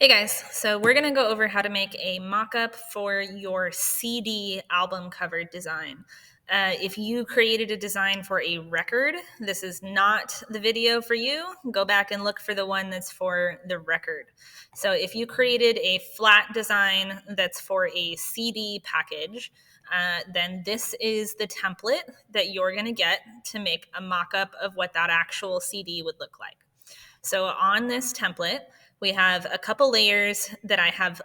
Hey guys, so we're going to go over how to make a mock-up for your CD album cover design. If you created a design for a record, this is not the video for you. Go back and look for the one that's for the record. So if you created a flat design that's for a CD package, then this is the template that you're going to get to make a mock-up of what that actual CD would look like. So on this template, we have a couple layers that I have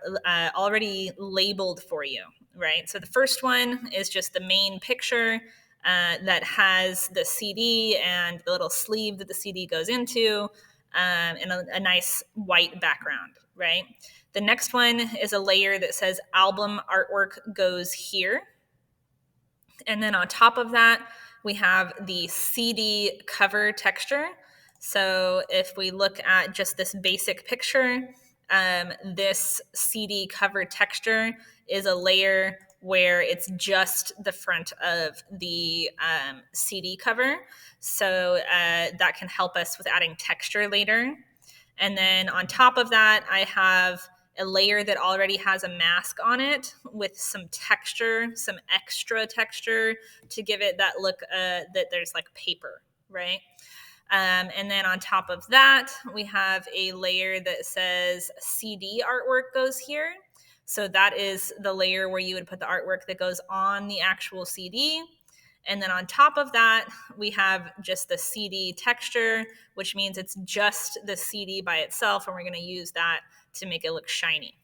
already labeled for you, right? So the first one is just the main picture that has the CD and the little sleeve that the CD goes into, and a nice white background, right? The next one is a layer that says album artwork goes here. And then on top of that, we have the CD cover texture. So if we look at just this basic picture, this CD cover texture is a layer where it's just the front of the CD cover. So that can help us with adding texture later. And then on top of that, I have a layer that already has a mask on it with some texture, some extra texture to give it that look that there's like paper, right? And then on top of that, we have a layer that says CD artwork goes here. So that is the layer where you would put the artwork that goes on the actual CD. And then on top of that, we have just the CD texture, which means it's just the CD by itself, and we're going to use that to make it look shiny.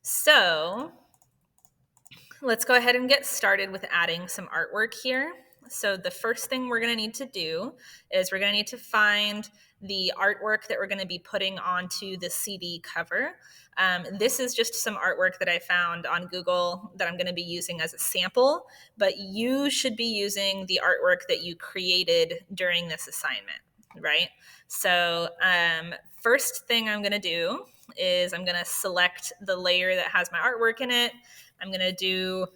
So let's go ahead and get started with adding some artwork here. So the first thing we're going to need to do is we're going to need to find the artwork that we're going to be putting onto the CD cover. This is just some artwork that I found on Google that I'm going to be using as a sample, but you should be using the artwork that you created during this assignment, right? So first thing I'm going to do is I'm going to select the layer that has my artwork in it. I'm going to do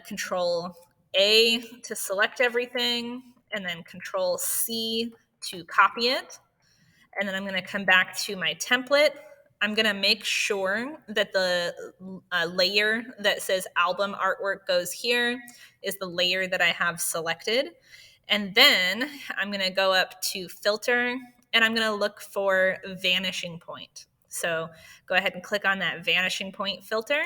Control A to select everything, and then Control C to copy it. And then I'm going to come back to my template. I'm going to make sure that the layer that says album artwork goes here is the layer that I have selected. And then I'm going to go up to filter, and I'm going to look for vanishing point. So go ahead and click on that vanishing point filter.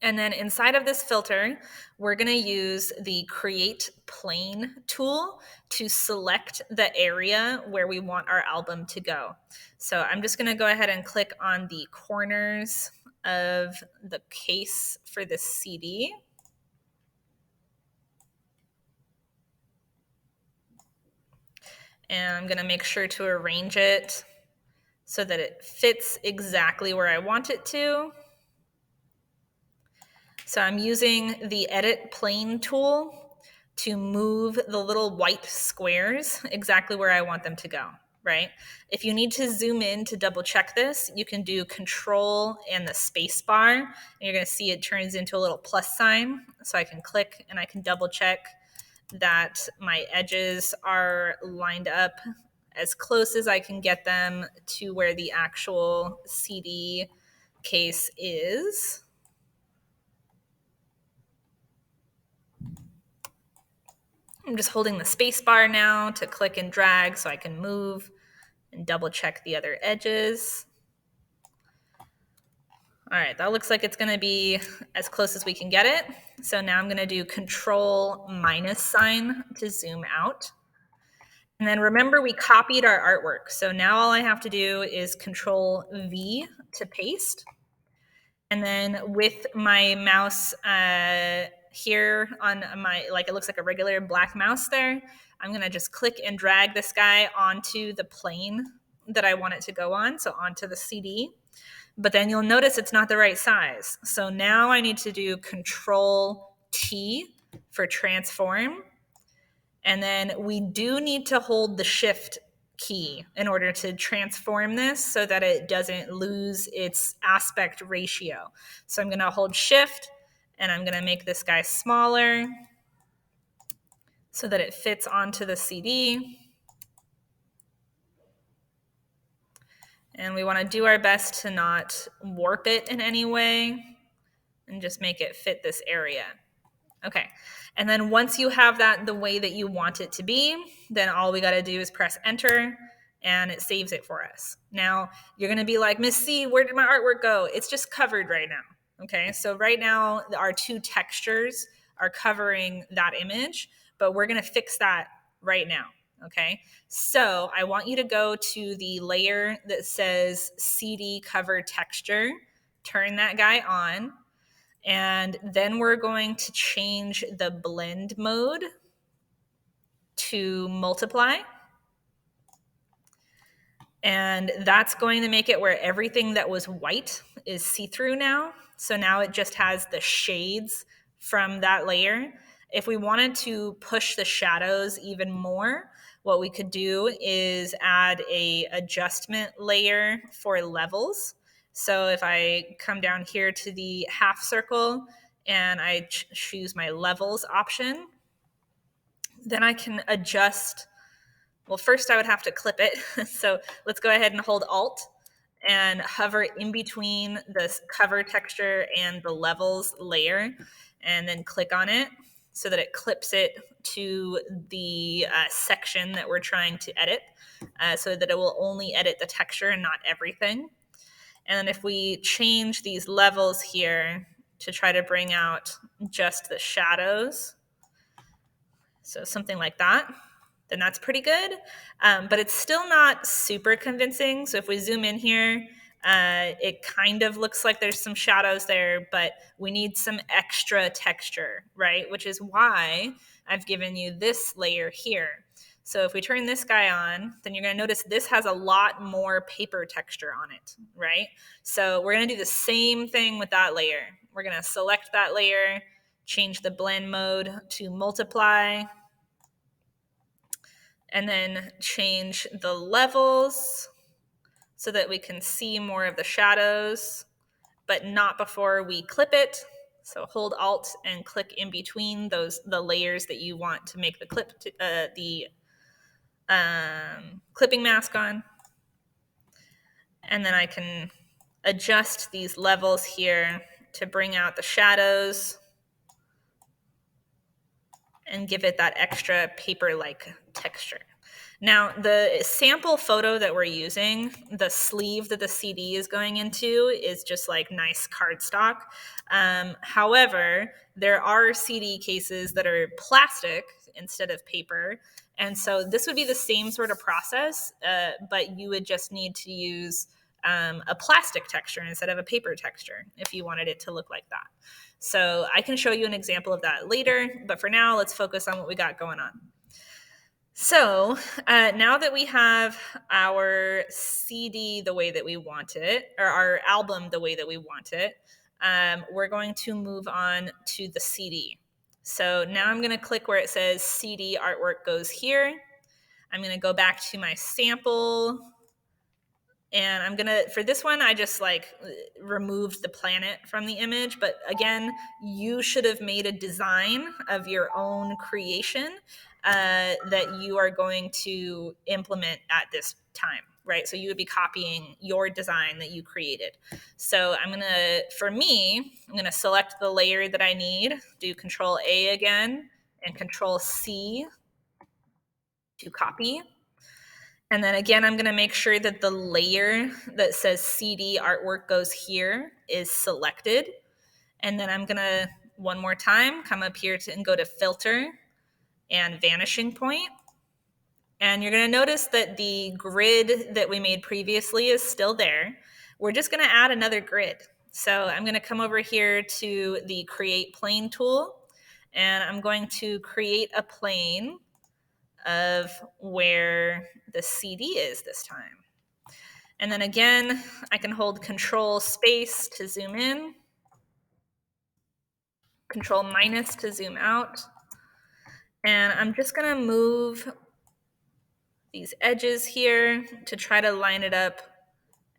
And then inside of this filter, we're going to use the Create Plane tool to select the area where we want our album to go. So I'm just going to go ahead and click on the corners of the case for the CD. And I'm going to make sure to arrange it so that it fits exactly where I want it to. So I'm using the Edit Plane tool to move the little white squares exactly where I want them to go, right? If you need to zoom in to double check this, you can do Control and the space bar, and you're going to see it turns into a little plus sign. So I can click and I can double check that my edges are lined up as close as I can get them to where the actual CD case is. I'm just holding the space bar now to click and drag so I can move and double check the other edges. All right, that looks like it's going to be as close as we can get it. So now I'm going to do Control minus sign to zoom out. And then remember, we copied our artwork. So now all I have to do is Control V to paste. And then with my mouse here on my, like it looks like a regular black mouse there, I'm going to just click and drag this guy onto the plane that I want it to go on, so onto the CD. But then you'll notice it's not the right size. So now I need to do Control T for transform. And then we do need to hold the Shift key in order to transform this so that it doesn't lose its aspect ratio. So I'm going to hold Shift, and I'm going to make this guy smaller so that it fits onto the CD. And we want to do our best to not warp it in any way and just make it fit this area. Okay. And then once you have that the way that you want it to be, then all we got to do is press enter and it saves it for us. Now, you're going to be like, Miss C, where did my artwork go? It's just covered right now. Okay. So right now, our two textures are covering that image, but we're going to fix that right now. Okay. So I want you to go to the layer that says CD cover texture, turn that guy on. And then we're going to change the blend mode to multiply. And that's going to make it where everything that was white is see-through now. So now it just has the shades from that layer. If we wanted to push the shadows even more, what we could do is add a adjustment layer for levels. So if I come down here to the half circle and I choose my levels option, then I can adjust. Well, first I would have to clip it. So let's go ahead and hold Alt and hover in between this cover texture and the levels layer, and then click on it so that it clips it to the section that we're trying to edit, so that it will only edit the texture and not everything. And then if we change these levels here to try to bring out just the shadows, so something like that, then that's pretty good. But it's still not super convincing. So if we zoom in here, it kind of looks like there's some shadows there, but we need some extra texture, right? Which is why I've given you this layer here. So if we turn this guy on, then you're going to notice this has a lot more paper texture on it, right? So we're going to do the same thing with that layer. We're going to select that layer, change the blend mode to multiply, and then change the levels so that we can see more of the shadows, but not before we clip it. So hold Alt and click in between the layers that you want to make the clipping mask on. And then I can adjust these levels here to bring out the shadows and give it that extra paper-like texture. Now, the sample photo that we're using, the sleeve that the CD is going into, is just like nice cardstock. However, there are CD cases that are plastic instead of paper. And so this would be the same sort of process, but you would just need to use a plastic texture instead of a paper texture if you wanted it to look like that. So I can show you an example of that later, but for now, let's focus on what we got going on. So now that we have our CD the way that we want it, or our album the way that we want it, we're going to move on to the CD. So now I'm going to click where it says CD artwork goes here. I'm going to go back to my sample. And I'm going to, for this one, I just like removed the planet from the image. But again, you should have made a design of your own creation that you are going to implement at this time, right? So you would be copying your design that you created. So I'm going to, for me, I'm going to select the layer that I need, do Control A again, and Control C to copy. And then again, I'm going to make sure that the layer that says CD artwork goes here is selected. And then I'm going to, one more time, come up here and go to Filter and Vanishing Point. And you're going to notice that the grid that we made previously is still there. We're just going to add another grid. So I'm going to come over here to the Create Plane tool, and I'm going to create a plane of where the CD is this time. And then again, I can hold Control Space to zoom in, Control minus to zoom out. And I'm just going to move these edges here to try to line it up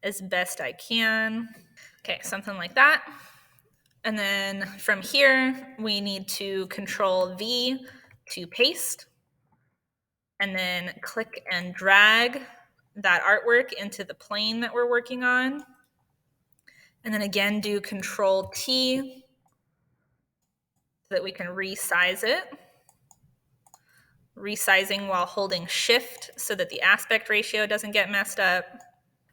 as best I can. Okay, something like that. And then from here, we need to Control V to paste. And then click and drag that artwork into the plane that we're working on. And then again, do Control T so that we can resize it. Resizing while holding Shift so that the aspect ratio doesn't get messed up.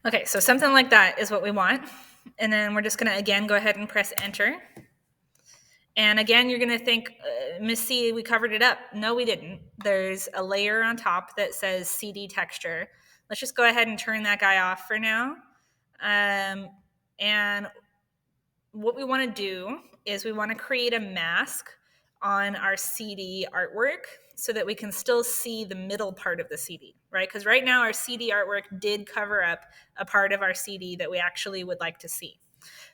Okay, so something like that is what we want. And then we're just gonna, again, go ahead and press Enter. And again, you're gonna think, Miss C, we covered it up. No, we didn't. There's a layer on top that says CD texture. Let's just go ahead and turn that guy off for now. And what we wanna do is we wanna create a mask on our CD artwork so that we can still see the middle part of the CD, right? Because right now our CD artwork did cover up a part of our CD that we actually would like to see.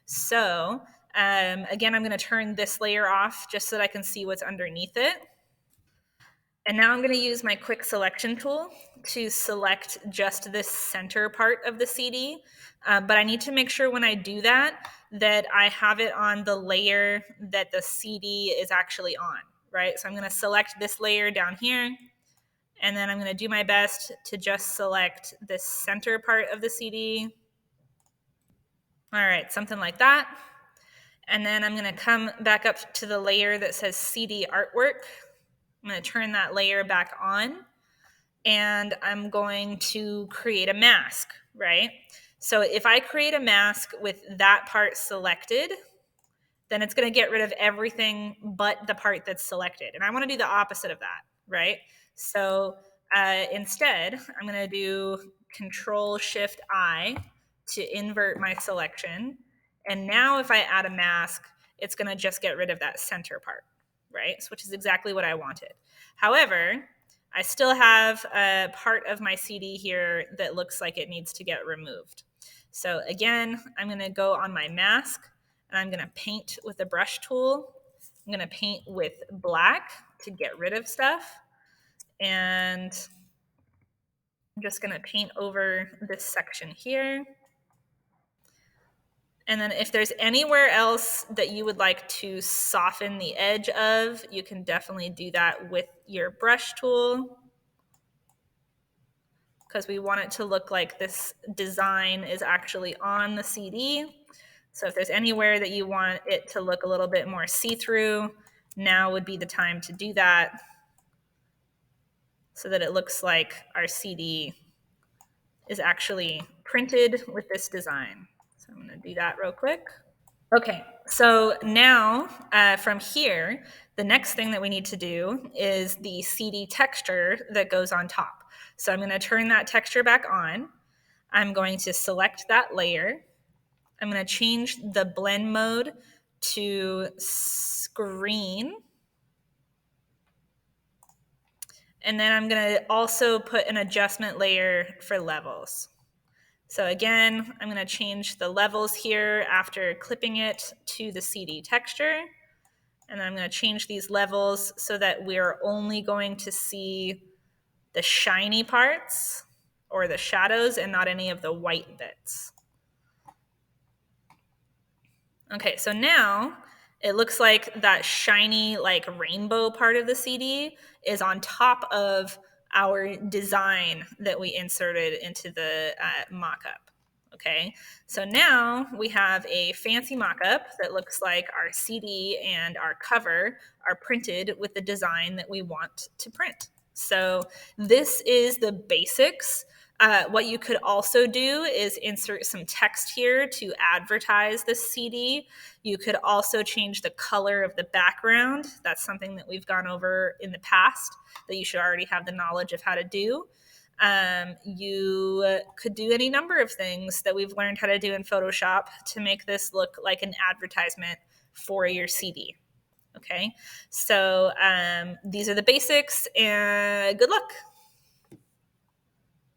So again, I'm going to turn this layer off just so that I can see what's underneath it. And now I'm going to use my quick selection tool to select just this center part of the CD. But I need to make sure when I do that, that I have it on the layer that the CD is actually on, right? So I'm going to select this layer down here, and then I'm going to do my best to just select this center part of the CD. All right, something like that. And then I'm going to come back up to the layer that says CD artwork. I'm going to turn that layer back on, and I'm going to create a mask, right? So if I create a mask with that part selected, then it's going to get rid of everything but the part that's selected. And I want to do the opposite of that, right? So instead, I'm going to do Control-Shift-I to invert my selection. And now if I add a mask, it's going to just get rid of that center part, right? Which is exactly what I wanted. However, I still have a part of my CD here that looks like it needs to get removed. So again, I'm going to go on my mask, and I'm going to paint with the brush tool. I'm going to paint with black to get rid of stuff. And I'm just going to paint over this section here. And then if there's anywhere else that you would like to soften the edge of, you can definitely do that with your brush tool, because we want it to look like this design is actually on the CD. So if there's anywhere that you want it to look a little bit more see-through, now would be the time to do that so that it looks like our CD is actually printed with this design. So I'm going to do that real quick. Okay, so now from here, the next thing that we need to do is the CD texture that goes on top. So I'm going to turn that texture back on. I'm going to select that layer. I'm going to change the blend mode to screen. And then I'm going to also put an adjustment layer for levels. So again, I'm going to change the levels here after clipping it to the CD texture. And then I'm going to change these levels so that we're only going to see the shiny parts or the shadows and not any of the white bits. Okay, so now it looks like that shiny, like rainbow part of the CD is on top of our design that we inserted into the mock-up. Okay, so now we have a fancy mock-up that looks like our CD and our cover are printed with the design that we want to print. So this is the basics. What you could also do is insert some text here to advertise the CD. You could also change the color of the background. That's something that we've gone over in the past that you should already have the knowledge of how to do. You could do any number of things that we've learned how to do in Photoshop to make this look like an advertisement for your CD. Okay, so these are the basics, and good luck.